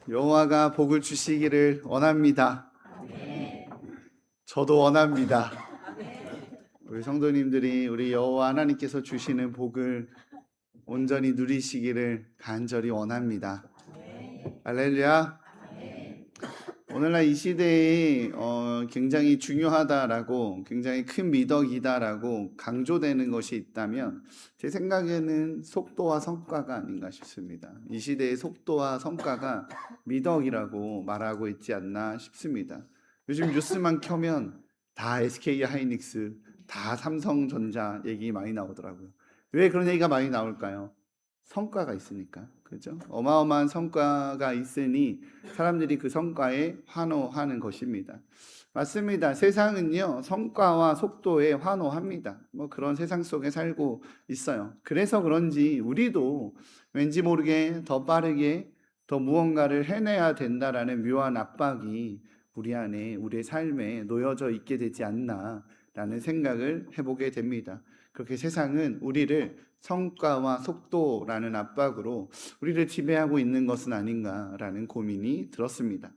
여호와가 복을 주시기를 원합니다. 저도 원합니다. 우리 성도님들이 우리 여호와 하나님께서 주시는 복을 온전히 누리시기를 간절히 원합니다. 할렐루야. 오늘날 이 시대에 굉장히 중요하다라고, 굉장히 큰 미덕이다라고 강조되는 것이 있다면 제 생각에는 속도와 성과가 아닌가 싶습니다. 이 시대의 속도와 성과가 미덕이라고 말하고 있지 않나 싶습니다. 요즘 뉴스만 켜면 다 SK 하이닉스, 다 삼성전자 얘기 많이 나오더라고요. 왜 그런 얘기가 많이 나올까요? 성과가 있으니까. 그죠? 어마어마한 성과가 있으니 사람들이 그 성과에 환호하는 것입니다. 맞습니다. 세상은요, 성과와 속도에 환호합니다. 뭐 그런 세상 속에 살고 있어요. 그래서 그런지 우리도 왠지 모르게 더 빠르게 더 무언가를 해내야 된다라는 묘한 압박이 우리 안에, 우리의 삶에 놓여져 있게 되지 않나라는 생각을 해보게 됩니다. 그렇게 세상은 우리를 성과와 속도라는 압박으로 우리를 지배하고 있는 것은 아닌가라는 고민이 들었습니다.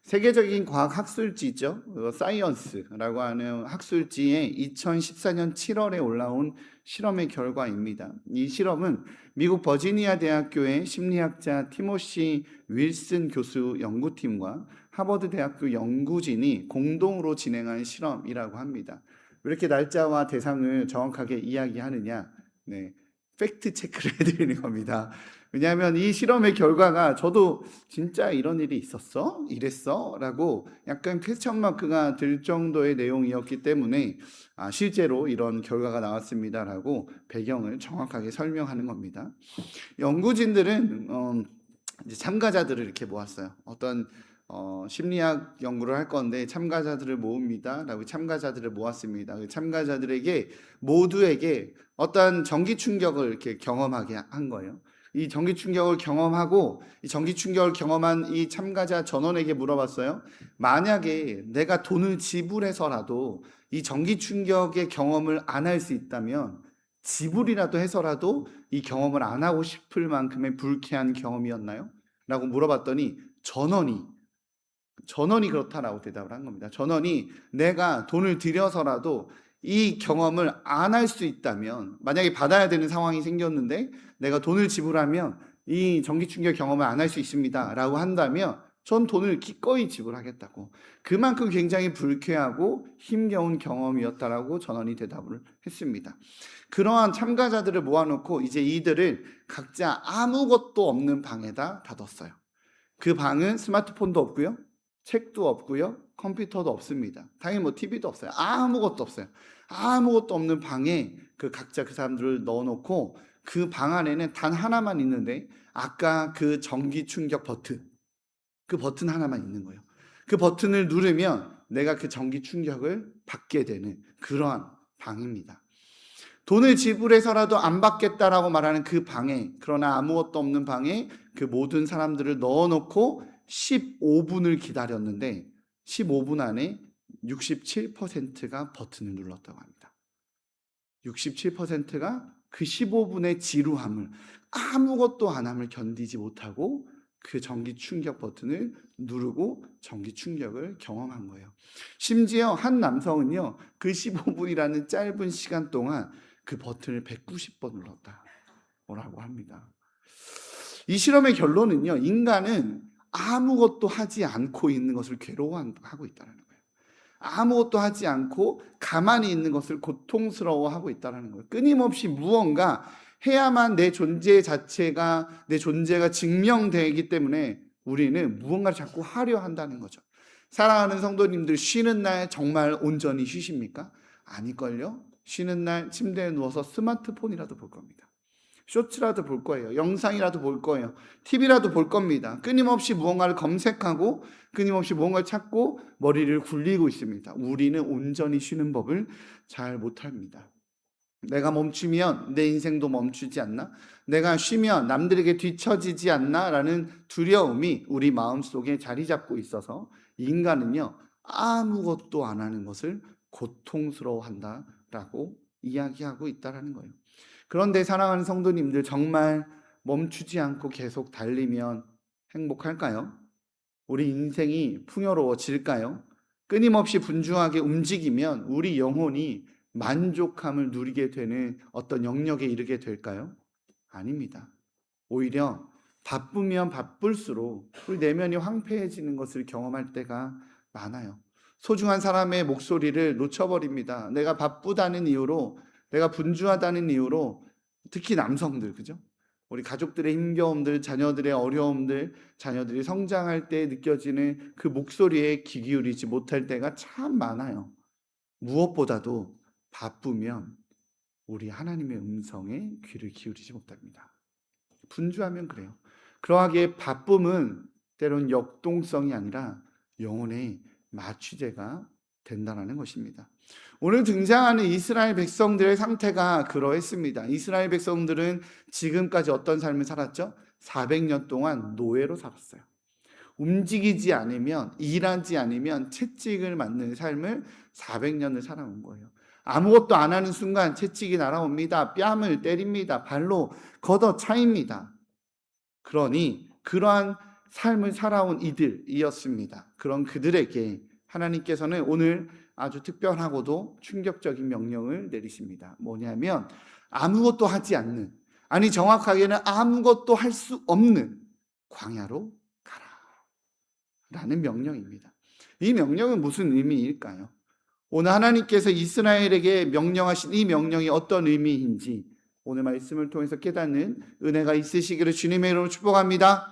세계적인 과학 학술지죠. 사이언스라고 하는 학술지에 2014년 7월에 올라온 실험의 결과입니다. 이 실험은 미국 버지니아 대학교의 심리학자 티모시 윌슨 교수 연구팀과 하버드 대학교 연구진이 공동으로 진행한 실험이라고 합니다. 왜 이렇게 날짜와 대상을 정확하게 이야기하느냐? 네, 팩트 체크를 해드리는 겁니다. 왜냐하면 이 실험의 결과가 저도 진짜 이런 일이 있었어? 이랬어? 라고 약간 퀘스천 마크가 들 정도의 내용이었기 때문에 실제로 이런 결과가 나왔습니다라고 배경을 정확하게 설명하는 겁니다. 연구진들은 이제 참가자들을 이렇게 모았어요. 어떤 심리학 연구를 할 건데 참가자들을 모읍니다. 라고 참가자들을 모았습니다. 그 참가자들에게 모두에게 어떤 전기 충격을 이렇게 경험하게 한 거예요. 이 전기 충격을 경험하고 이 전기 충격을 경험한 이 참가자 전원에게 물어봤어요. 만약에 내가 돈을 지불해서라도 이 전기 충격의 경험을 안 할 수 있다면 지불이라도 해서라도 이 경험을 안 하고 싶을 만큼의 불쾌한 경험이었나요? 라고 물어봤더니 전원이 그렇다라고 대답을 한 겁니다. 전원이 내가 돈을 들여서라도 이 경험을 안 할 수 있다면, 만약에 받아야 되는 상황이 생겼는데 내가 돈을 지불하면 이 전기 충격 경험을 안 할 수 있습니다 라고 한다면 전 돈을 기꺼이 지불하겠다고, 그만큼 굉장히 불쾌하고 힘겨운 경험이었다라고 전원이 대답을 했습니다. 그러한 참가자들을 모아놓고 이제 이들을 각자 아무것도 없는 방에다 닫았어요. 그 방은 스마트폰도 없고요, 책도 없고요, 컴퓨터도 없습니다. 당연히 뭐 TV도 없어요. 아무것도 없어요. 아무것도 없는 방에 각자 그 사람들을 넣어놓고 그 방 안에는 단 하나만 있는데 아까 그 전기 충격 버튼, 그 버튼 하나만 있는 거예요. 그 버튼을 누르면 내가 그 전기 충격을 받게 되는 그러한 방입니다. 돈을 지불해서라도 안 받겠다라고 말하는 그 방에, 그러나 아무것도 없는 방에 그 모든 사람들을 넣어놓고 15분을 기다렸는데 15분 안에 67%가 버튼을 눌렀다고 합니다. 67%가 그 15분의 지루함을, 아무것도 안 함을 견디지 못하고 그 전기 충격 버튼을 누르고 전기 충격을 경험한 거예요. 심지어 한 남성은요, 그 15분이라는 짧은 시간 동안 그 버튼을 190번 눌렀다고 합니다. 이 실험의 결론은요, 인간은 아무것도 하지 않고 있는 것을 괴로워하고 있다는 거예요. 아무것도 하지 않고 가만히 있는 것을 고통스러워하고 있다는 거예요. 끊임없이 무언가 해야만 내 존재 자체가, 내 존재가 증명되기 때문에 우리는 무언가를 자꾸 하려 한다는 거죠. 사랑하는 성도님들, 쉬는 날 정말 온전히 쉬십니까? 아닐걸요? 쉬는 날 침대에 누워서 스마트폰이라도 볼 겁니다. 쇼츠라도 볼 거예요. 영상이라도 볼 거예요. TV라도 볼 겁니다. 끊임없이 무언가를 검색하고 끊임없이 무언가를 찾고 머리를 굴리고 있습니다. 우리는 온전히 쉬는 법을 잘 못합니다. 내가 멈추면 내 인생도 멈추지 않나? 내가 쉬면 남들에게 뒤처지지 않나? 라는 두려움이 우리 마음속에 자리 잡고 있어서 인간은요, 아무것도 안 하는 것을 고통스러워한다라고 이야기하고 있다는 거예요. 그런데 사랑하는 성도님들, 정말 멈추지 않고 계속 달리면 행복할까요? 우리 인생이 풍요로워질까요? 끊임없이 분주하게 움직이면 우리 영혼이 만족함을 누리게 되는 어떤 영역에 이르게 될까요? 아닙니다. 오히려 바쁘면 바쁠수록 우리 내면이 황폐해지는 것을 경험할 때가 많아요. 소중한 사람의 목소리를 놓쳐버립니다. 내가 바쁘다는 이유로, 내가 분주하다는 이유로, 특히 남성들, 그죠? 우리 가족들의 힘겨움들, 자녀들의 어려움들, 자녀들이 성장할 때 느껴지는 그 목소리에 귀 기울이지 못할 때가 참 많아요. 무엇보다도 바쁘면 우리 하나님의 음성에 귀를 기울이지 못합니다. 분주하면 그래요. 그러하기에 바쁨은 때론 역동성이 아니라 영혼의 마취제가 된다는 것입니다. 오늘 등장하는 이스라엘 백성들의 상태가 그러했습니다. 이스라엘 백성들은 지금까지 어떤 삶을 살았죠? 400년 동안 노예로 살았어요. 움직이지 않으면, 일하지 않으면 채찍을 맞는 삶을 400년을 살아온 거예요. 아무것도 안 하는 순간 채찍이 날아옵니다. 뺨을 때립니다. 발로 걷어차입니다. 그러니 그러한 삶을 살아온 이들이었습니다. 그런 그들에게 하나님께서는 오늘 아주 특별하고도 충격적인 명령을 내리십니다. 뭐냐면 아무것도 하지 않는, 아니 정확하게는 아무것도 할 수 없는 광야로 가라 라는 명령입니다. 이 명령은 무슨 의미일까요? 오늘 하나님께서 이스라엘에게 명령하신 이 명령이 어떤 의미인지 오늘 말씀을 통해서 깨닫는 은혜가 있으시기를 주님의 이름으로 축복합니다.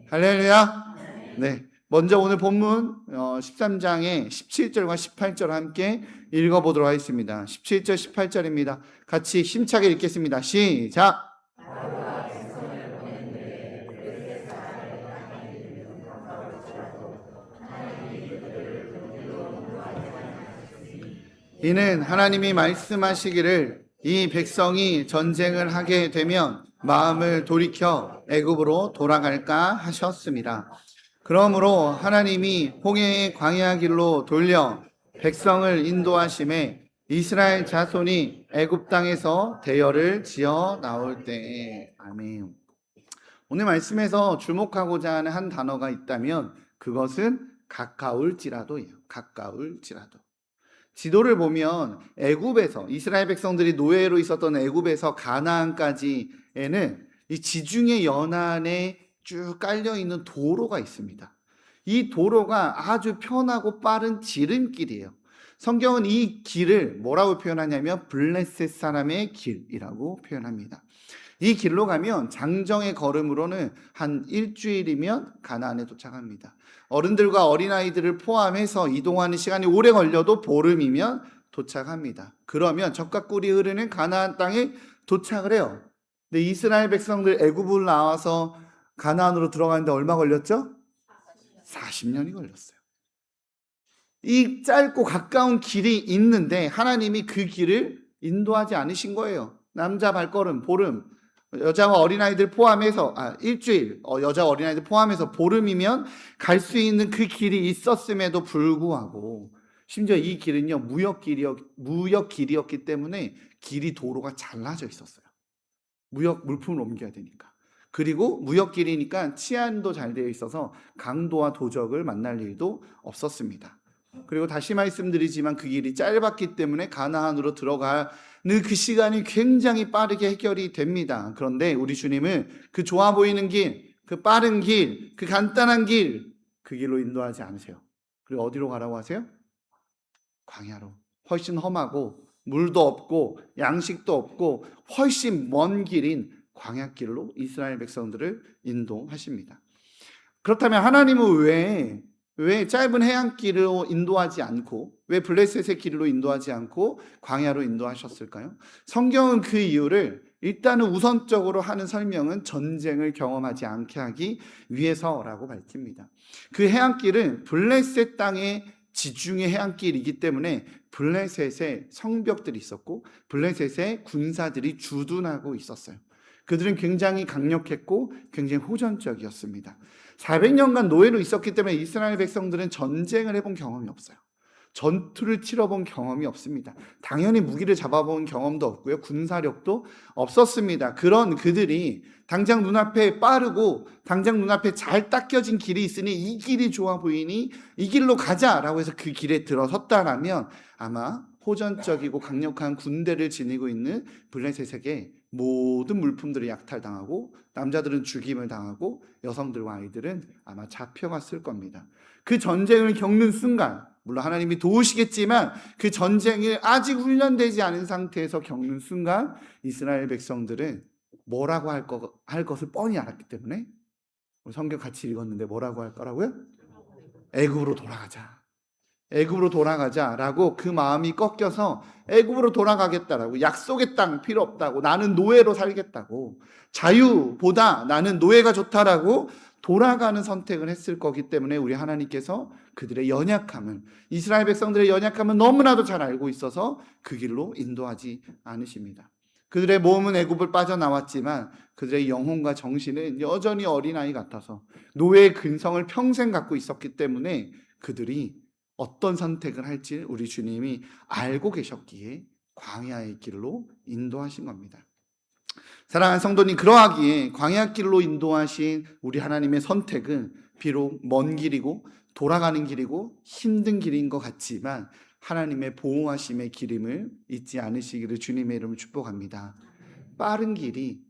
할렐루야. 네, 먼저 오늘 본문 13장의 17절과 18절 함께 읽어보도록 하겠습니다. 17절 18절입니다. 같이 힘차게 읽겠습니다. 시작. 이는 하나님이 말씀하시기를 이 백성이 전쟁을 하게 되면 마음을 돌이켜 애굽으로 돌아갈까 하셨습니다. 그러므로 하나님이 홍해의 광야 길로 돌려 백성을 인도하심에 이스라엘 자손이 애굽 땅에서 대열을 지어 나올 때에. 아멘. 오늘 말씀에서 주목하고자 하는 한 단어가 있다면 그것은 가까울지라도예요. 가까울지라도. 지도를 보면 애굽에서 이스라엘 백성들이 노예로 있었던 애굽에서 가나안까지에는 이 지중해 연안에 쭉 깔려 있는 도로가 있습니다. 이 도로가 아주 편하고 빠른 지름길이에요. 성경은 이 길을 뭐라고 표현하냐면 블레셋 사람의 길이라고 표현합니다. 이 길로 가면 장정의 걸음으로는 한 일주일이면 가나안에 도착합니다. 어른들과 어린아이들을 포함해서 이동하는 시간이 오래 걸려도 보름이면 도착합니다. 그러면 적과 꿀이 흐르는 가나안 땅에 도착을 해요. 근데 이스라엘 백성들 애굽을 나와서 가나안으로 들어가는데 얼마 걸렸죠? 40년이 걸렸어요. 이 짧고 가까운 길이 있는데 하나님이 그 길을 인도하지 않으신 거예요. 남자 발걸음 보름, 여자와 어린아이들 포함해서 일주일, 여자와 어린아이들 포함해서 보름이면 갈 수 있는 그 길이 있었음에도 불구하고 심지어 이 길은요 무역 길이었기 때문에 길이 도로가 잘라져 있었어요. 무역 물품을 옮겨야 되니까. 그리고 무역 길이니까 치안도 잘 되어 있어서 강도와 도적을 만날 일도 없었습니다. 그리고 다시 말씀드리지만 그 길이 짧았기 때문에 가나안으로 들어가는 그 시간이 굉장히 빠르게 해결이 됩니다. 그런데 우리 주님은 그 좋아 보이는 길, 그 빠른 길, 그 간단한 길, 그 길로 인도하지 않으세요. 그리고 어디로 가라고 하세요? 광야로. 훨씬 험하고 물도 없고 양식도 없고 훨씬 먼 길인 광야길로 이스라엘 백성들을 인도하십니다. 그렇다면 하나님은 왜 짧은 해안길로 인도하지 않고 왜 블레셋의 길로 인도하지 않고 광야로 인도하셨을까요? 성경은 그 이유를 일단은 우선적으로 하는 설명은 전쟁을 경험하지 않게 하기 위해서라고 밝힙니다. 그 해안길은 블레셋 땅의 지중해 해안길이기 때문에 블레셋에 성벽들이 있었고 블레셋에 군사들이 주둔하고 있었어요. 그들은 굉장히 강력했고 굉장히 호전적이었습니다. 400년간 노예로 있었기 때문에 이스라엘 백성들은 전쟁을 해본 경험이 없어요. 전투를 치러본 경험이 없습니다. 당연히 무기를 잡아본 경험도 없고요. 군사력도 없었습니다. 그런 그들이 당장 눈앞에 빠르고 당장 눈앞에 잘 닦여진 길이 있으니 이 길이 좋아 보이니 이 길로 가자라고 해서 그 길에 들어섰다라면 아마 호전적이고 강력한 군대를 지니고 있는 블레셋에게 모든 물품들이 약탈당하고 남자들은 죽임을 당하고 여성들과 아이들은 아마 잡혀갔을 겁니다. 그 전쟁을 겪는 순간, 물론 하나님이 도우시겠지만 그 전쟁을 아직 훈련되지 않은 상태에서 겪는 순간 이스라엘 백성들은 뭐라고 할 것을 뻔히 알았기 때문에, 우리 성경 같이 읽었는데 뭐라고 할 거라고요? 애굽으로 돌아가자. 애굽으로 돌아가자라고 그 마음이 꺾여서 애굽으로 돌아가겠다라고, 약속의 땅 필요 없다고, 나는 노예로 살겠다고, 자유보다 나는 노예가 좋다라고 돌아가는 선택을 했을 거기 때문에 우리 하나님께서 그들의 연약함을, 이스라엘 백성들의 연약함을 너무나도 잘 알고 있어서 그 길로 인도하지 않으십니다. 그들의 몸은 애굽을 빠져나왔지만 그들의 영혼과 정신은 여전히 어린아이 같아서 노예의 근성을 평생 갖고 있었기 때문에 그들이 어떤 선택을 할지 우리 주님이 알고 계셨기에 광야의 길로 인도하신 겁니다. 사랑하는 성도님, 그러하기에 광야 길로 인도하신 우리 하나님의 선택은 비록 먼 길이고 돌아가는 길이고 힘든 길인 것 같지만 하나님의 보호하심의 길임을 잊지 않으시기를 주님의 이름으로 축복합니다. 빠른 길이,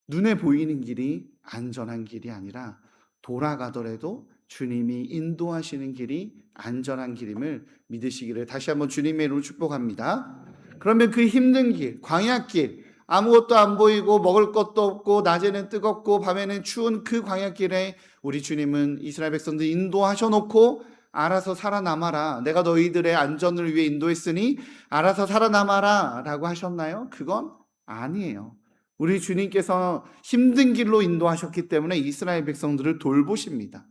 눈에 보이는 길이 안전한 길이 아니라 돌아가더라도 주님이 인도하시는 길이 안전한 길임을 믿으시기를 다시 한번 주님의 이름으로 축복합니다. 그러면 그 힘든 길, 광야길, 아무것도 안 보이고 먹을 것도 없고 낮에는 뜨겁고 밤에는 추운 그 광야길에 우리 주님은 이스라엘 백성들 인도하셔 놓고 알아서 살아남아라, 내가 너희들의 안전을 위해 인도했으니 알아서 살아남아라 라고 하셨나요? 그건 아니에요. 우리 주님께서 힘든 길로 인도하셨기 때문에 이스라엘 백성들을 돌보십니다.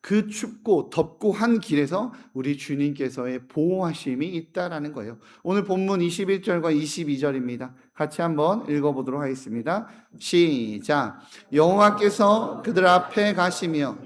그 춥고 덥고 한 길에서 우리 주님께서의 보호하심이 있다라는 거예요. 오늘 본문 21절과 22절입니다. 같이 한번 읽어보도록 하겠습니다. 시작. 여호와께서 그들 앞에 가시며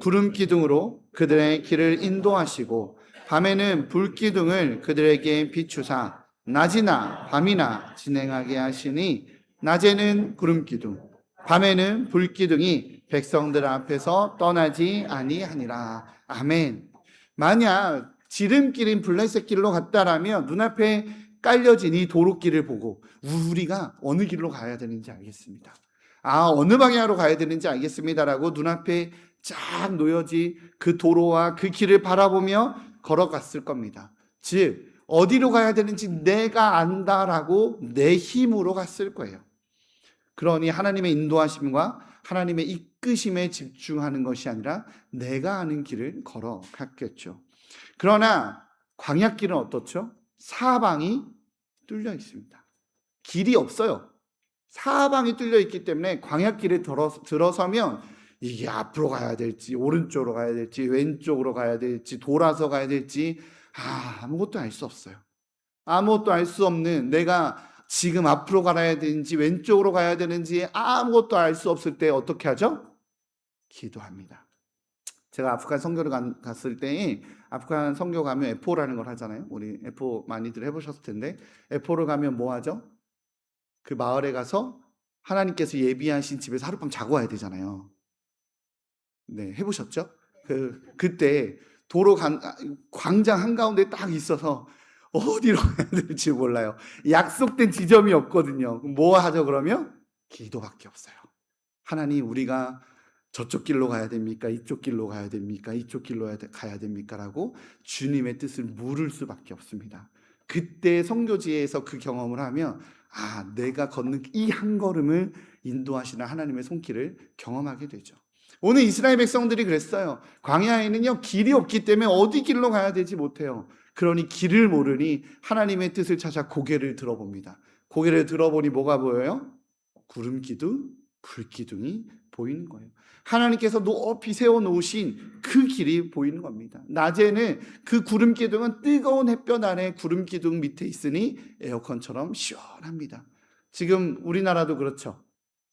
구름 기둥으로 그들의 길을 인도하시고 밤에는 불 기둥을 그들에게 비추사 낮이나 밤이나 진행하게 하시니 낮에는 구름 기둥, 밤에는 불 기둥이 백성들 앞에서 떠나지 아니하니라. 아멘. 만약 지름길인 블레셋 길로 갔다라면 눈앞에 깔려진 이 도로길을 보고 우리가 어느 길로 가야 되는지 알겠습니다. 어느 방향으로 가야 되는지 알겠습니다라고 눈앞에 쫙 놓여진 그 도로와 그 길을 바라보며 걸어갔을 겁니다. 즉 어디로 가야 되는지 내가 안다라고 내 힘으로 갔을 거예요. 그러니 하나님의 인도하심과 하나님의 이끄심에 집중하는 것이 아니라 내가 아는 길을 걸어갔겠죠. 그러나 광야길은 어떻죠? 사방이 뚫려 있습니다. 길이 없어요. 사방이 뚫려 있기 때문에 광야길에 들어서면 이게 앞으로 가야 될지 오른쪽으로 가야 될지 왼쪽으로 가야 될지 돌아서 가야 될지 아무것도 알 수 없어요. 아무것도 알 수 없는, 내가 지금 앞으로 가야 되는지 왼쪽으로 가야 되는지 아무것도 알 수 없을 때 어떻게 하죠? 기도합니다. 제가 아프간 선교를 갔을 때, 아프간 선교 가면 에포라는 걸 하잖아요. 우리 에포 많이들 해보셨을 텐데, 에포를 가면 뭐 하죠? 그 마을에 가서 하나님께서 예비하신 집에서 하룻밤 자고 와야 되잖아요. 네, 해보셨죠? 그때 도로 광장 한가운데 딱 있어서 어디로 가야 될지 몰라요. 약속된 지점이 없거든요. 뭐 하죠 그러면? 기도밖에 없어요. 하나님, 우리가 저쪽 길로 가야 됩니까? 이쪽 길로 가야 됩니까? 이쪽 길로 가야 됩니까? 라고 주님의 뜻을 물을 수밖에 없습니다. 그때 선교지에서 그 경험을 하면 내가 걷는 이 한 걸음을 인도하시는 하나님의 손길을 경험하게 되죠. 오늘 이스라엘 백성들이 그랬어요. 광야에는요 길이 없기 때문에 어디 길로 가야 될지 못해요. 그러니 길을 모르니 하나님의 뜻을 찾아 고개를 들어봅니다. 고개를 들어보니 뭐가 보여요? 구름 기둥, 불 기둥이 보이는 거예요. 하나님께서 높이 세워놓으신 그 길이 보이는 겁니다. 낮에는 그 구름 기둥은 뜨거운 햇볕 아래 구름 기둥 밑에 있으니 에어컨처럼 시원합니다. 지금 우리나라도 그렇죠.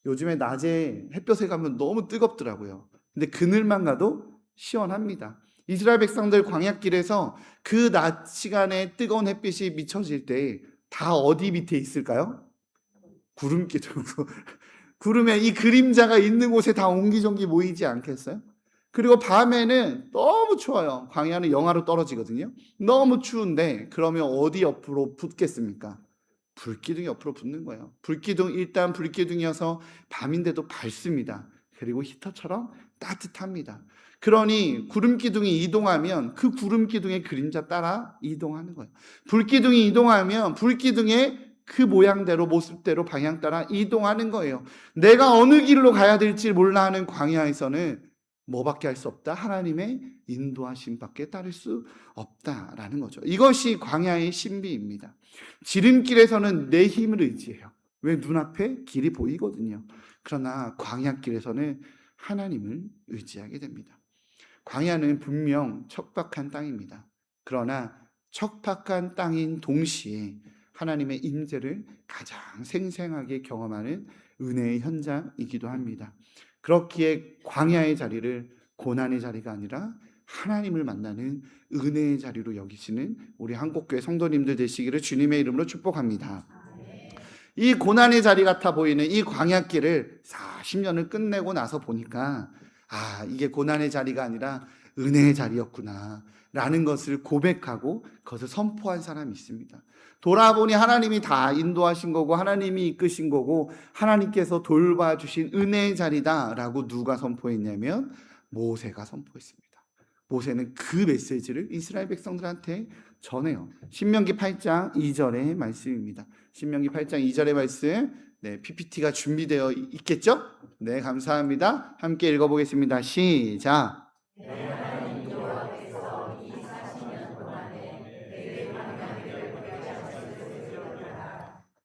요즘에 낮에 햇볕에 가면 너무 뜨겁더라고요. 근데 그늘만 가도 시원합니다. 이스라엘 백성들 광야길에서 그 낮 시간에 뜨거운 햇빛이 비춰질 때 다 어디 밑에 있을까요? 구름 기둥. 구름에 이 그림자가 있는 곳에 다 옹기종기 모이지 않겠어요? 그리고 밤에는 너무 추워요. 광야는 영하로 떨어지거든요. 너무 추운데 그러면 어디 옆으로 붙겠습니까? 불기둥 옆으로 붙는 거예요. 불기둥, 일단 불기둥이어서 밤인데도 밝습니다. 그리고 히터처럼 따뜻합니다. 그러니 구름기둥이 이동하면 그 구름기둥의 그림자 따라 이동하는 거예요. 불기둥이 이동하면 불기둥의 그 모양대로, 모습대로 방향 따라 이동하는 거예요. 내가 어느 길로 가야 될지 몰라 하는 광야에서는 뭐밖에 할 수 없다? 하나님의 인도하심밖에 따를 수 없다라는 거죠. 이것이 광야의 신비입니다. 지름길에서는 내 힘을 의지해요. 왜? 눈앞에 길이 보이거든요. 그러나 광야길에서는 하나님을 의지하게 됩니다. 광야는 분명 척박한 땅입니다. 그러나 척박한 땅인 동시에 하나님의 임재를 가장 생생하게 경험하는 은혜의 현장이기도 합니다. 그렇기에 광야의 자리를 고난의 자리가 아니라 하나님을 만나는 은혜의 자리로 여기시는 우리 한국교회 성도님들 되시기를 주님의 이름으로 축복합니다. 이 고난의 자리 같아 보이는 이 광야길을 40년을 끝내고 나서 보니까 이게 고난의 자리가 아니라 은혜의 자리였구나 라는 것을 고백하고 그것을 선포한 사람이 있습니다. 돌아보니 하나님이 다 인도하신 거고 하나님이 이끄신 거고 하나님께서 돌봐주신 은혜의 자리다라고 누가 선포했냐면 모세가 선포했습니다. 모세는 그 메시지를 이스라엘 백성들한테 전해요. 신명기 8장 2절의 말씀입니다. 신명기 8장 2절의 말씀, PPT가 준비되어 있겠죠? 네, 감사합니다. 함께 읽어보겠습니다. 시작.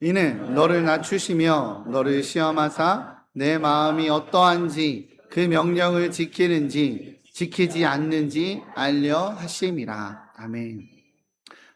이는 너를 낮추시며 너를 시험하사 내 마음이 어떠한지 그 명령을 지키는지 지키지 않는지 알려 하심이라. 아멘.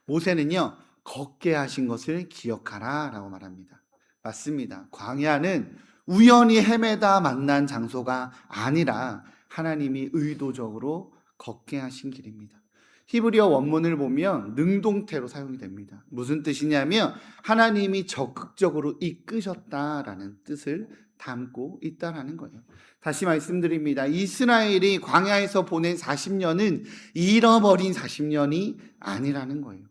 모세는요, 걷게 하신 것을 기억하라 라고 말합니다. 맞습니다. 광야는 우연히 헤매다 만난 장소가 아니라 하나님이 의도적으로 걷게 하신 길입니다. 히브리어 원문을 보면 능동태로 사용이 됩니다. 무슨 뜻이냐면 하나님이 적극적으로 이끄셨다라는 뜻을 담고 있다라는 거예요. 다시 말씀드립니다. 이스라엘이 광야에서 보낸 40년은 잃어버린 40년이 아니라는 거예요.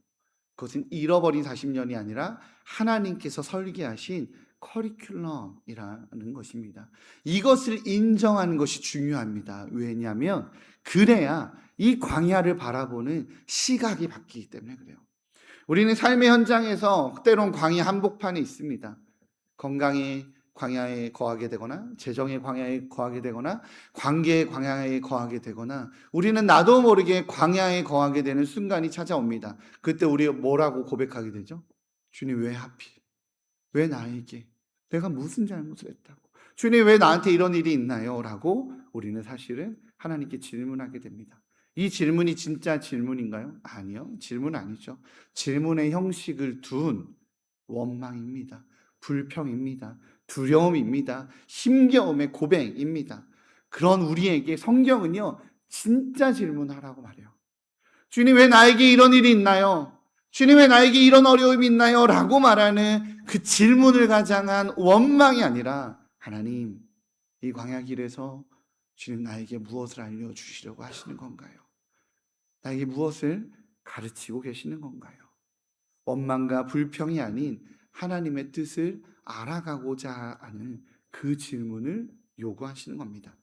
그것은 잃어버린 40년이 아니라 하나님께서 설계하신 커리큘럼이라는 것입니다. 이것을 인정하는 것이 중요합니다. 왜냐하면 그래야 이 광야를 바라보는 시각이 바뀌기 때문에 그래요. 우리는 삶의 현장에서 때론 광야 한복판에 있습니다. 건강에 광야에 거하게 되거나 재정의 광야에 거하게 되거나 관계의 광야에 거하게 되거나 우리는 나도 모르게 광야에 거하게 되는 순간이 찾아옵니다. 그때 우리가 뭐라고 고백하게 되죠? 주님, 왜 하필? 왜 나에게? 내가 무슨 잘못을 했다고? 주님, 왜 나한테 이런 일이 있나요? 라고 우리는 사실은 하나님께 질문하게 됩니다. 이 질문이 진짜 질문인가요? 아니요, 질문 아니죠. 질문의 형식을 둔 원망입니다. 불평입니다. 두려움입니다. 힘겨움의 고백입니다. 그런 우리에게 성경은요, 진짜 질문하라고 말해요. 주님, 왜 나에게 이런 일이 있나요? 주님, 왜 나에게 이런 어려움이 있나요? 라고 말하는 그 질문을 가장한 원망이 아니라 하나님, 이 광야길에서 주님 나에게 무엇을 알려주시려고 하시는 건가요? 나에게 무엇을 가르치고 계시는 건가요? 원망과 불평이 아닌 하나님의 뜻을 알아가고자 하는 그 질문을 요구하시는 겁니다.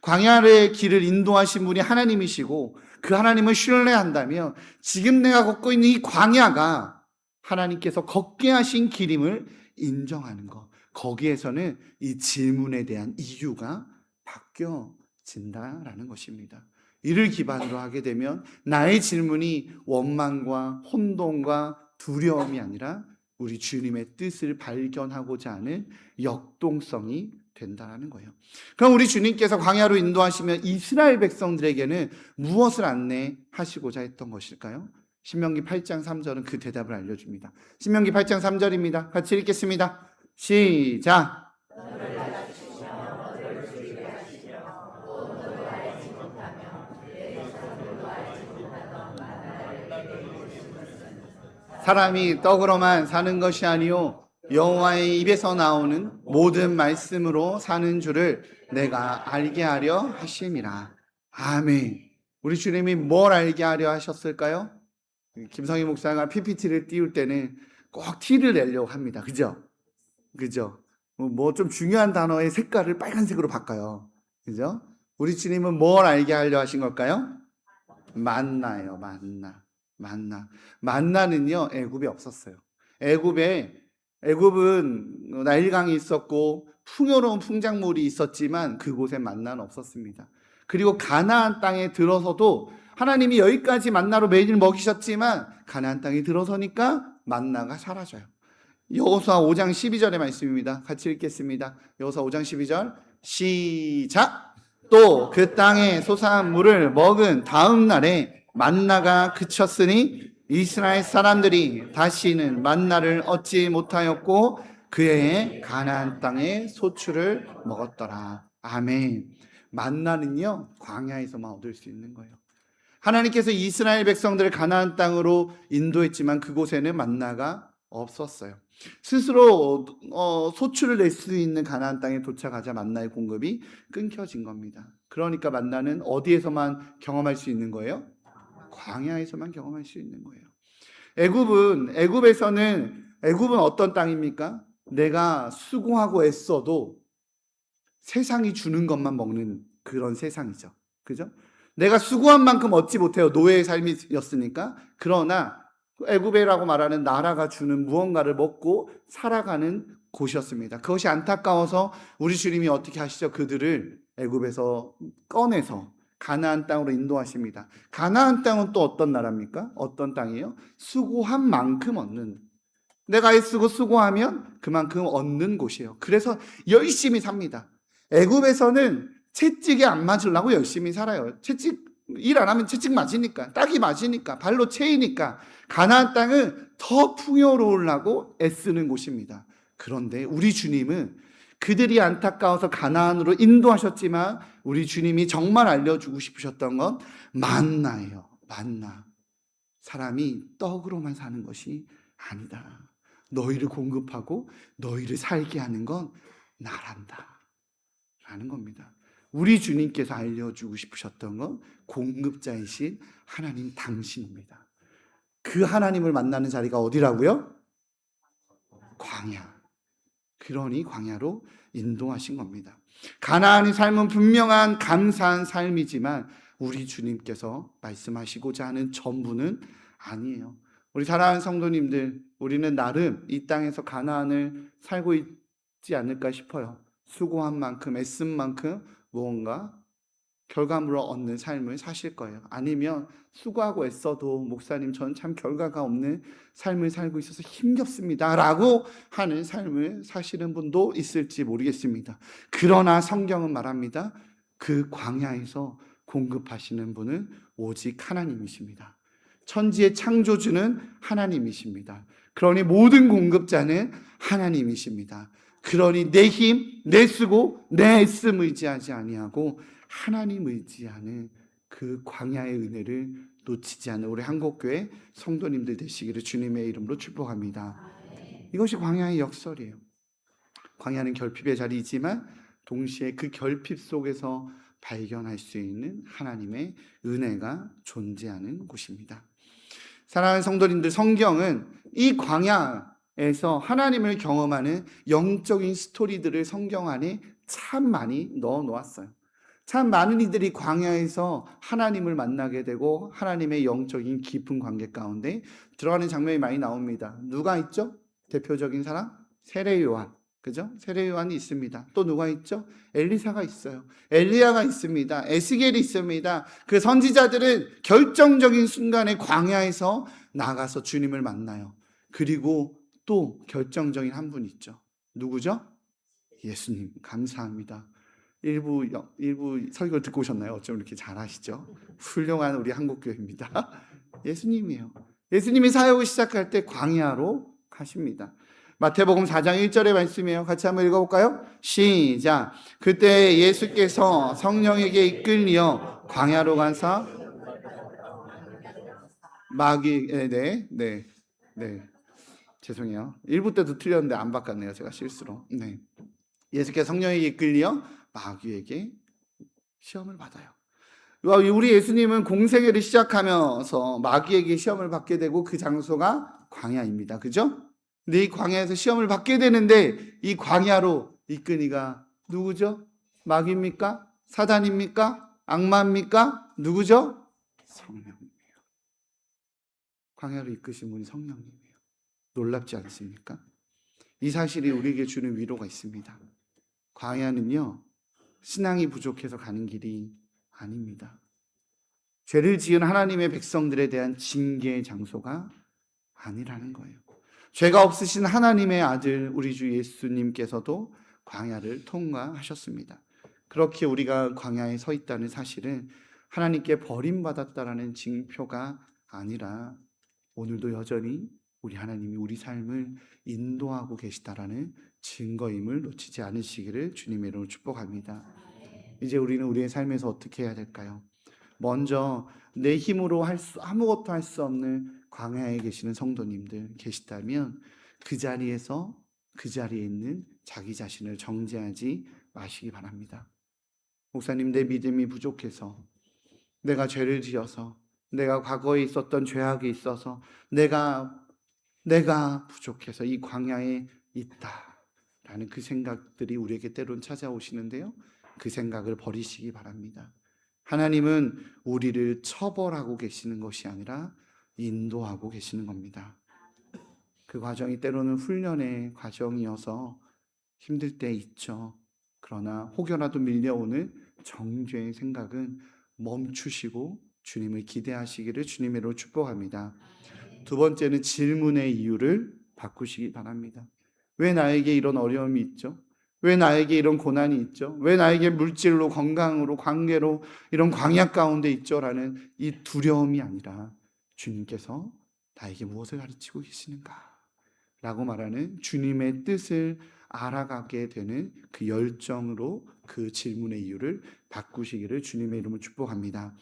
광야의 길을 인도하신 분이 하나님이시고 그 하나님을 신뢰한다면 지금 내가 걷고 있는 이 광야가 하나님께서 걷게 하신 길임을 인정하는 것, 거기에서는 이 질문에 대한 이유가 바뀌어진다라는 것입니다. 이를 기반으로 하게 되면 나의 질문이 원망과 혼돈과 두려움이 아니라 우리 주님의 뜻을 발견하고자 하는 역동성이 된다는 거예요. 그럼 우리 주님께서 광야로 인도하시면 이스라엘 백성들에게는 무엇을 안내하시고자 했던 것일까요? 신명기 8장 3절은 그 대답을 알려줍니다. 신명기 8장 3절입니다. 같이 읽겠습니다. 시작. 사람이 떡으로만 사는 것이 아니요 여호와의 입에서 나오는 모든 말씀으로 사는 줄을 내가 알게 하려 하심이라. 아멘. 우리 주님이 뭘 알게 하려 하셨을까요? 김성희 목사가 PPT를 띄울 때는 꼭 티를 내려고 합니다. 그죠? 그죠? 뭐 좀 중요한 단어의 색깔을 빨간색으로 바꿔요. 그죠? 우리 주님은 뭘 알게 하려 하신 걸까요? 만나예요. 만나. 만나는요, 애굽에 없었어요. 애굽은 나일강이 있었고 풍요로운 풍작물이 있었지만 그곳에 만나는 없었습니다. 그리고 가나안 땅에 들어서도 하나님이 여기까지 만나로 매일 먹이셨지만 가나안 땅에 들어서니까 만나가 사라져요. 여호수아 5장 12절의 말씀입니다. 같이 읽겠습니다. 여호수아 5장 12절 시작. 또 그 땅에 솟아난 물을 먹은 다음 날에 만나가 그쳤으니 이스라엘 사람들이 다시는 만나를 얻지 못하였고 그의 가나안 땅의 소출을 먹었더라. 아멘. 만나는요, 광야에서만 얻을 수 있는 거예요. 하나님께서 이스라엘 백성들을 가나안 땅으로 인도했지만 그곳에는 만나가 없었어요. 스스로 소출을 낼 수 있는 가나안 땅에 도착하자 만나의 공급이 끊겨진 겁니다. 그러니까 만나는 어디에서만 경험할 수 있는 거예요? 광야에서만 경험할 수 있는 거예요. 애굽은 어떤 땅입니까? 내가 수고하고 애써도 세상이 주는 것만 먹는 그런 세상이죠. 그죠? 내가 수고한 만큼 얻지 못해요. 노예의 삶이었으니까. 그러나 애굽이라고 말하는 나라가 주는 무언가를 먹고 살아가는 곳이었습니다. 그것이 안타까워서 우리 주님이 어떻게 하시죠? 그들을 애굽에서 꺼내서 가나안 땅으로 인도하십니다. 가나안 땅은 또 어떤 나라입니까? 어떤 땅이에요? 수고한 만큼 얻는, 내가 애쓰고 수고하면 그만큼 얻는 곳이에요. 그래서 열심히 삽니다. 애굽에서는 채찍에 안 맞으려고 열심히 살아요. 일 안 하면 채찍 맞으니까, 딱이 맞으니까, 발로 채이니까. 가나안 땅은 더 풍요로우려고 애쓰는 곳입니다. 그런데 우리 주님은 그들이 안타까워서 가나안으로 인도하셨지만 우리 주님이 정말 알려주고 싶으셨던 건 만나예요. 만나. 사람이 떡으로만 사는 것이 아니다. 너희를 공급하고 너희를 살게 하는 건 나란다 라는 겁니다. 우리 주님께서 알려주고 싶으셨던 건 공급자이신 하나님 당신입니다. 그 하나님을 만나는 자리가 어디라고요? 광야. 그러니 광야로 인도하신 겁니다. 가나안의 삶은 분명한 감사한 삶이지만 우리 주님께서 말씀하시고자 하는 전부는 아니에요. 우리 사랑하는 성도님들, 우리는 나름 이 땅에서 가나안을 살고 있지 않을까 싶어요. 수고한 만큼, 애쓴 만큼 무언가 결과물을 얻는 삶을 사실 거예요. 아니면 수고하고 애써도 목사님 전 참 결과가 없는 삶을 살고 있어서 힘겹습니다 라고 하는 삶을 사시는 분도 있을지 모르겠습니다. 그러나 성경은 말합니다. 그 광야에서 공급하시는 분은 오직 하나님이십니다. 천지의 창조주는 하나님이십니다. 그러니 모든 공급자는 하나님이십니다. 그러니 내 힘, 내 수고, 내 애씀 의지하지 아니하고 하나님 의지하는 그 광야의 은혜를 놓치지 않는 우리 한국교회 성도님들 되시기를 주님의 이름으로 축복합니다. 이것이 광야의 역설이에요. 광야는 결핍의 자리이지만 동시에 그 결핍 속에서 발견할 수 있는 하나님의 은혜가 존재하는 곳입니다. 사랑하는 성도님들, 성경은 이 광야에서 하나님을 경험하는 영적인 스토리들을 성경 안에 참 많이 넣어 놓았어요. 참 많은 이들이 광야에서 하나님을 만나게 되고 하나님의 영적인 깊은 관계 가운데 들어가는 장면이 많이 나옵니다. 누가 있죠? 대표적인 사람? 세례 요한. 그죠? 세례 요한이 있습니다. 또 누가 있죠? 엘리사가 있어요. 엘리야가 있습니다. 에스겔이 있습니다. 그 선지자들은 결정적인 순간에 광야에서 나가서 주님을 만나요. 그리고 또 결정적인 한 분 있죠. 누구죠? 예수님. 감사합니다. 일부 설교를 듣고 오셨나요? 어쩜 이렇게 잘하시죠? 훌륭한 우리 한국교회입니다. 예수님이에요. 예수님이 사역을 시작할 때 광야로 가십니다. 마태복음 4장 1절의 말씀이에요. 같이 한번 읽어볼까요? 시작. 그때 예수께서 성령에게 이끌려 광야로 가사 네, 죄송해요. 1부 때도 틀렸는데 안 바꿨네요. 제가 실수로. 네, 예수께서 성령에게 이끌려 마귀에게 시험을 받아요. 우리 예수님은 공생애를 시작하면서 마귀에게 시험을 받게 되고 그 장소가 광야입니다. 그죠? 근데 이 광야에서 시험을 받게 되는데 이 광야로 이끈 이가 누구죠? 마귀입니까? 사단입니까? 악마입니까? 누구죠? 성령이에요. 광야로 이끄신 분이 성령님이에요. 놀랍지 않습니까? 이 사실이 우리에게 주는 위로가 있습니다. 광야는요, 신앙이 부족해서 가는 길이 아닙니다. 죄를 지은 하나님의 백성들에 대한 징계의 장소가 아니라는 거예요. 죄가 없으신 하나님의 아들 우리 주 예수님께서도 광야를 통과하셨습니다. 그렇게 우리가 광야에 서 있다는 사실은 하나님께 버림받았다라는 징표가 아니라 오늘도 여전히 우리 하나님이 우리 삶을 인도하고 계시다라는 증거임을 놓치지 않으시기를 주님의 이름으로 축복합니다. 이제 우리는 우리의 삶에서 어떻게 해야 될까요? 먼저 내 힘으로 아무것도 할 수 없는 광야에 계시는 성도님들 계시다면 그 자리에 있는 자기 자신을 정죄하지 마시기 바랍니다. 목사님, 내 믿음이 부족해서, 내가 죄를 지어서, 내가 과거에 있었던 죄악이 있어서 내가 부족해서 이 광야에 있다라는 그 생각들이 우리에게 때론 찾아오시는데요, 그 생각을 버리시기 바랍니다. 하나님은 우리를 처벌하고 계시는 것이 아니라 인도하고 계시는 겁니다. 그 과정이 때로는 훈련의 과정이어서 힘들 때 있죠. 그러나 혹여라도 밀려오는 정죄의 생각은 멈추시고 주님을 기대하시기를 주님의 이름으로 축복합니다. 두 번째는 질문의 이유를 바꾸시기 바랍니다. 왜 나에게 이런 어려움이 있죠? 왜 나에게 이런 고난이 있죠? 왜 나에게 물질로, 건강으로, 관계로 이런 광야 가운데 있죠? 라는 이 두려움이 아니라 주님께서 나에게 무엇을 가르치고 계시는가? 라고 말하는 주님의 뜻을 알아가게 되는 그 열정으로 그 질문의 이유를 바꾸시기를 주님의 이름으로 축복합니다.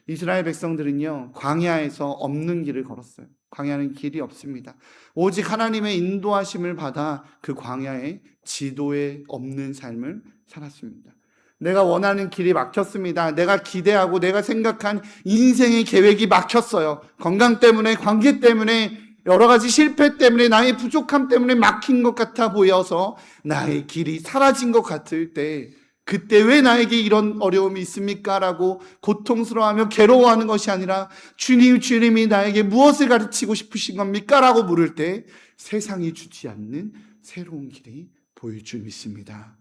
이스라엘 백성들은요, 광야에서 없는 길을 걸었어요. 광야는 길이 없습니다. 오직 하나님의 인도하심을 받아 그 광야에 지도에 없는 삶을 살았습니다. 내가 원하는 길이 막혔습니다. 내가 기대하고 내가 생각한 인생의 계획이 막혔어요. 건강 때문에, 관계 때문에, 여러 가지 실패 때문에, 나의 부족함 때문에 막힌 것 같아 보여서 나의 길이 사라진 것 같을 때, 그때 왜 나에게 이런 어려움이 있습니까? 라고 고통스러워하며 괴로워하는 것이 아니라 주님이 나에게 무엇을 가르치고 싶으신 겁니까? 라고 물을 때 세상이 주지 않는 새로운 길이 보일 줄 믿습니다.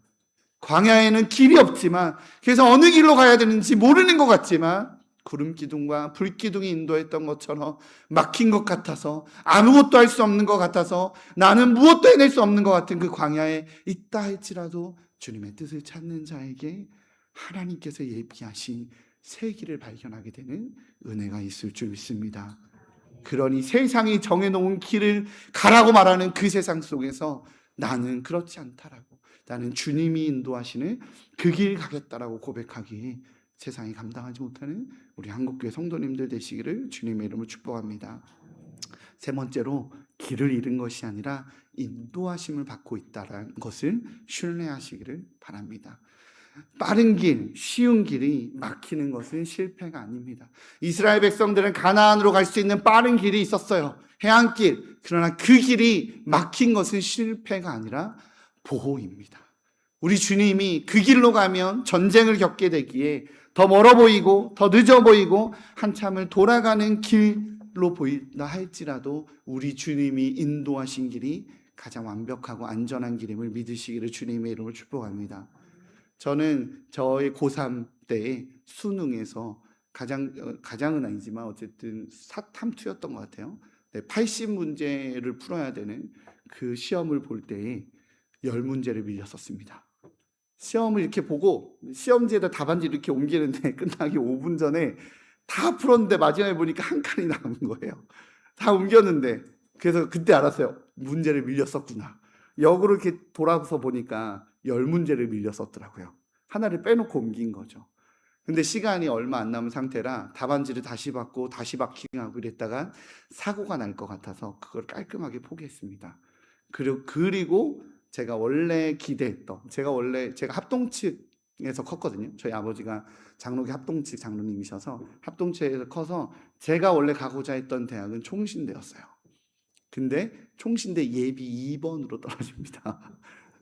광야에는 길이 없지만, 그래서 어느 길로 가야 되는지 모르는 것 같지만 구름기둥과 불기둥이 인도했던 것처럼 막힌 것 같아서, 아무것도 할 수 없는 것 같아서, 나는 무엇도 해낼 수 없는 것 같은 그 광야에 있다 할지라도 주님의 뜻을 찾는 자에게 하나님께서 예비하신 새 길을 발견하게 되는 은혜가 있을 줄 믿습니다. 그러니 세상이 정해놓은 길을 가라고 말하는 그 세상 속에서 나는 그렇지 않다라고, 나는 주님이 인도하시는 그 길 가겠다라고 고백하기에 세상이 감당하지 못하는 우리 한국교회 성도님들 되시기를 주님의 이름으로 축복합니다. 세 번째로, 길을 잃은 것이 아니라 인도하심을 받고 있다는 것을 신뢰하시기를 바랍니다. 빠른 길, 쉬운 길이 막히는 것은 실패가 아닙니다. 이스라엘 백성들은 가나안으로 갈 수 있는 빠른 길이 있었어요. 해안길. 그러나 그 길이 막힌 것은 실패가 아니라 보호입니다. 우리 주님이 그 길로 가면 전쟁을 겪게 되기에 더 멀어 보이고 더 늦어 보이고 한참을 돌아가는 길로 보인다 할지라도 우리 주님이 인도하신 길이 가장 완벽하고 안전한 길임을 믿으시기를 주님의 이름으로 축복합니다. 저는 저의 고3 때에 수능에서 가장은 아니지만 어쨌든 사탐투였던 것 같아요. 80문제를 풀어야 되는 그 시험을 볼 때에 10문제를 밀렸었습니다. 시험을 이렇게 보고 시험지에다 답안지 이렇게 옮기는데 끝나기 5분 전에 다 풀었는데 마지막에 보니까 한 칸이 남은 거예요. 다 옮겼는데. 그래서 그때 알았어요. 문제를 밀렸었구나. 역으로 이렇게 돌아서 보니까 10문제를 밀렸었더라고요. 하나를 빼놓고 옮긴 거죠. 근데 시간이 얼마 안 남은 상태라 답안지를 다시 받고 다시 마킹하고 이랬다가 사고가 날 것 같아서 그걸 깔끔하게 포기했습니다. 그리고 제가 원래 기대했던, 제가 합동측에서 컸거든요. 저희 아버지가 장로교 합동측 장로님이셔서 합동측에서 커서 제가 원래 가고자 했던 대학은 총신대였어요. 근데 총신대 예비 2번으로 떨어집니다.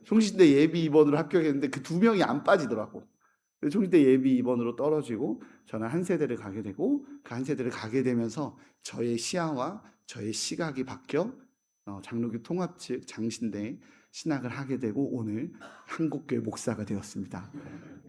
총신대 예비 2번으로 합격했는데 그 2명이 안 빠지더라고. 총신대 예비 2번으로 떨어지고 저는 한 세대를 가게 되고, 그 한 세대를 가게 되면서 저의 시야와 저의 시각이 바뀌어 장로교 통합측 장신대에 신학을 하게 되고 오늘 한국교회 목사가 되었습니다.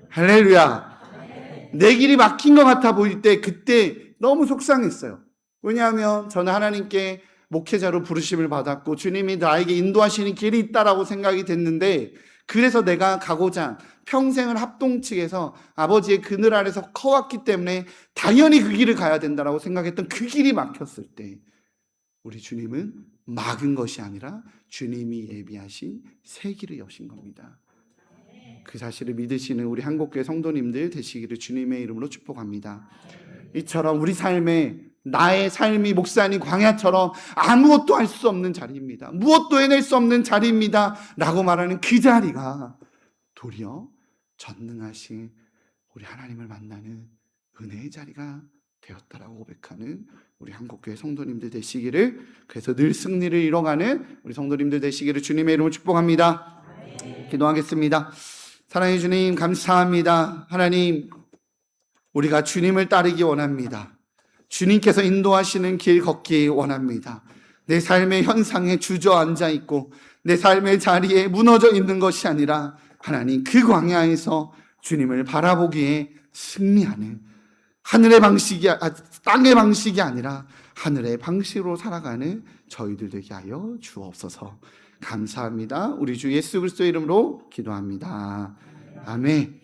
할렐루야. 내 길이 막힌 것 같아 보일 때 그때 너무 속상했어요. 왜냐하면 저는 하나님께 목회자로 부르심을 받았고 주님이 나에게 인도하시는 길이 있다라고 생각이 됐는데, 그래서 내가 가고자 평생을 합동측에서 아버지의 그늘 아래서 커왔기 때문에 당연히 그 길을 가야 된다라고 생각했던 그 길이 막혔을 때 우리 주님은 막은 것이 아니라 주님이 예비하신 새 길을 여신 겁니다. 그 사실을 믿으시는 우리 한국교회 성도님들 되시기를 주님의 이름으로 축복합니다. 이처럼 우리 삶에 나의 삶이 목사님 광야처럼 아무것도 할 수 없는 자리입니다. 무엇도 해낼 수 없는 자리입니다 라고 말하는 그 자리가 도리어 전능하신 우리 하나님을 만나는 은혜의 자리가 되었다라고 고백하는 우리 한국교회 성도님들 되시기를, 그래서 늘 승리를 이뤄가는 우리 성도님들 되시기를 주님의 이름으로 축복합니다. 기도하겠습니다. 사랑해 주님 감사합니다. 하나님, 우리가 주님을 따르기 원합니다. 주님께서 인도하시는 길 걷기 원합니다. 내 삶의 현상에 주저앉아 있고 내 삶의 자리에 무너져 있는 것이 아니라 하나님 그 광야에서 주님을 바라보기에 승리하는 하늘의 방식이, 땅의 방식이 아니라 하늘의 방식으로 살아가는 저희들 되게 하여 주옵소서. 감사합니다. 우리 주 예수 그리스도의 이름으로 기도합니다. 아멘.